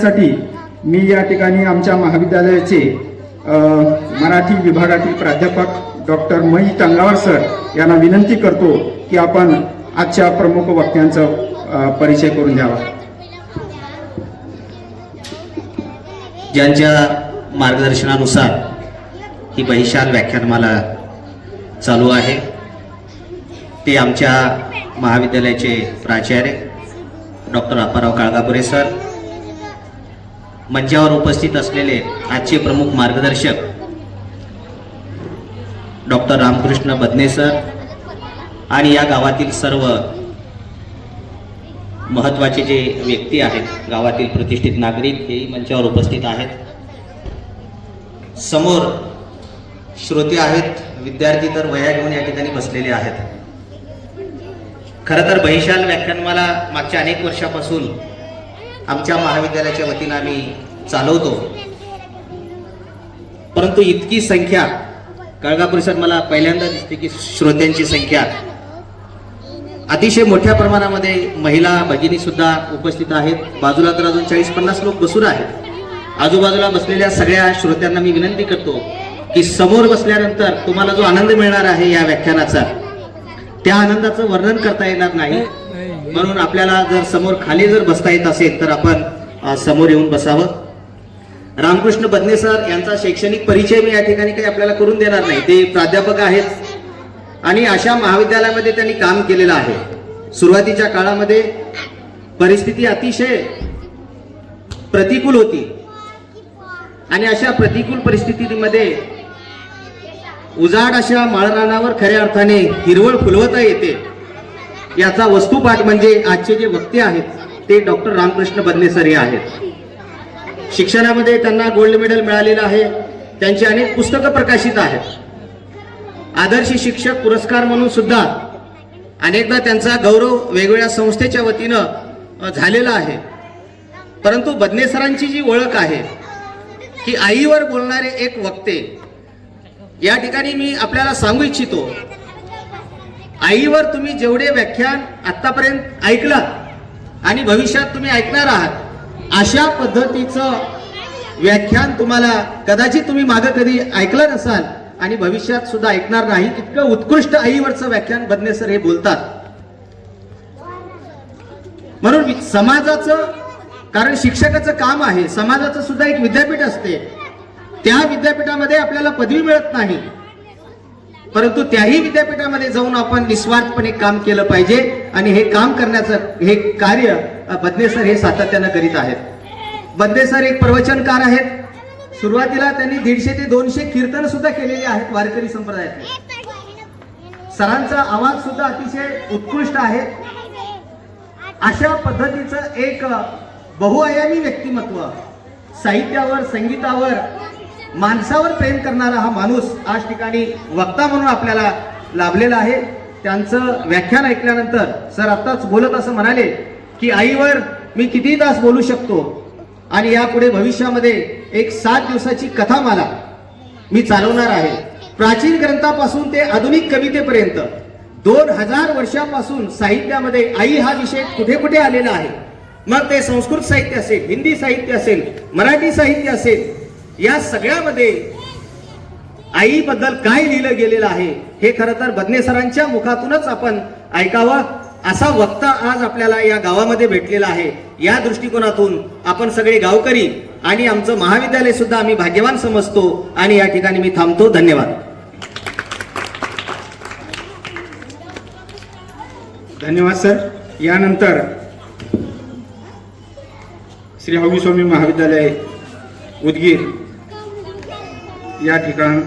साठी मी या ठिकाणी आमच्या महाविद्यालयाचे मराठी विभागातील प्राध्यापक डॉक्टर मई टंगावर सर यांना विनंती करतो की आपण आजच्या प्रमुख वक्त्यांचा परिचय करून द्यावा. ज्यांच्या मार्गदर्शनानुसार ही बहिशाल व्याख्यानमाला चालू आहे ते आमच्या महाविद्यालयाचे प्राचार्य डॉक्टर अप्पाराव काळगापुरे सर, मंचावर उपस्थित असलेले आजचे प्रमुख मार्गदर्शक डॉक्टर रामकृष्ण बदने सर आणि या गावातील सर्व महत्त्वाचे जे व्यक्ती आहेत, गावातील प्रतिष्ठित नागरिक हेही मंचावर उपस्थित आहेत. समोर श्रोते आहेत, विद्यार्थी तर वह्या घेऊन या ठिकाणी बसलेले आहेत. खरं तर बहिशाल व्याख्यानमाला मागच्या अनेक वर्षापासून आमच्या महाविद्यालयाच्या वतीनं आम्ही चालवतो, परंतु इतकी संख्या काळगापुरे सर मला पहिल्यांदा दिसते की श्रोत्यांची संख्या अतिशय मोठ्या प्रमाणामध्ये महिला भगिनी सुद्धा उपस्थित आहेत. बाजूला तर अजून 40-50 लोक बसून आहेत. आजूबाजूला बसलेल्या सगळ्या श्रोत्यांना मी विनंती करतो की समोर बसल्यानंतर तुम्हाला जो आनंद मिळणार आहे या व्याख्यानाचा, त्या आनंदाचं वर्णन करता येणार नाही. म्हणून आपल्याला जर समोर खाली जर बसता येत असेल तर आपण समोर येऊन बसावं. रामकृष्ण बदने सर यांचा शैक्षणिक परिचय मी या ठिकाणी काही आपल्याला करून देणार नाही. ते प्राध्यापक आहेत आणि अशा महाविद्यालयामध्ये त्यांनी काम केलेलं आहे. सुरुवातीच्या काळामध्ये परिस्थिती अतिशय प्रतिकूल होती आणि अशा प्रतिकूल परिस्थितीमध्ये उजाड अशा माळरानावर खऱ्या अर्थाने हिरवळ फुलवता येते याचा वस्तुपाठ म्हणजे आजचे जे वक्ते आहेत ते डॉक्टर रामकृष्ण बदने सर हे आहेत. शिक्षणामध्ये त्यांना गोल्ड मेडल मिळालेलं आहे. त्यांची अनेक पुस्तकं प्रकाशित आहेत. आदर्श शिक्षक पुरस्कार म्हणून सुद्धा अनेकदा त्यांचा गौरव वेगवेगळ्या संस्थेच्या वतीनं झालेला आहे. परंतु बदने सरांची जी ओळख आहे की आईवर बोलणारे एक वक्ते, या ठिकाणी मी आपल्याला सांगू इच्छितो, आईवर तुम्ही जेवढे व्याख्यान आतापर्यंत ऐकलात आणि भविष्यात तुम्ही ऐकणार आहात अशा पद्धतीचं व्याख्यान तुम्हाला कदाचित तुम्ही मागे कधी ऐकलं नसाल आणि भविष्यात सुद्धा ऐकणार नाही. इतकं उत्कृष्ट आईवरचं व्याख्यान बदने सर हे बोलतात. म्हणून समाजाचं, कारण शिक्षकाचं काम आहे, समाजाचं सुद्धा एक विद्यापीठ असते. त्या विद्यापीठामध्ये आपल्याला पदवी मिळत नाही, परंतु त्याही विद्यापीठामध्ये जाऊन आपण निस्वार्थपणे काम केलं पाहिजे आणि हे काम करण्याचं हे कार्य बदने सर हे सातत्यानं करीत आहेत. बदने सर एक प्रवचनकार आहेत. सुरुवातीला त्यांनी 150 ते 200 कीर्तन सुद्धा केलेली आहेत वारकरी संप्रदायात. सरांचा आवाज सुद्धा अतिशय उत्कृष्ट आहे. अशा पद्धतीचं एक बहुआयामी व्यक्तिमत्व, साहित्यावर, संगीतावर, माणसावर प्रेम करणारा हा माणूस आज ठिकाणी वक्ता म्हणून आपल्याला लाभलेला आहे. त्यांचं व्याख्यान ऐकल्यानंतर सर आत्ताच बोलत असं म्हणाले की आईवर मी किती तास बोलू शकतो आणि यापुढे भविष्यामध्ये एक 7 दिवसाची कथामाला मी चालवणार आहे. प्राचीन ग्रंथापासून ते आधुनिक कवितेपर्यंत 2000 वर्षापासून साहित्यामध्ये आई हा विषय कुठे कुठे आलेला आहे. मग ते संस्कृत साहित्य असेल, हिंदी साहित्य असेल, मराठी साहित्य असेल, या सगळ्यामध्ये आईबद्दल काय लिहिलं गेलेलं आहे हे खरं तर बदने सरांच्या मुखातूनच आपण ऐकावं. असा वक्ता आज आपल्याला या गावामध्ये भेटलेला आहे. या दृष्टिकोनातून आपण सगळे गावकरी आणि आमचं महाविद्यालय सुद्धा आम्ही भाग्यवान समजतो आणि या ठिकाणी मी थांबतो. धन्यवाद. धन्यवाद सर. यानंतर श्री हवी स्वामी महाविद्यालय उदगीर या ठिकाण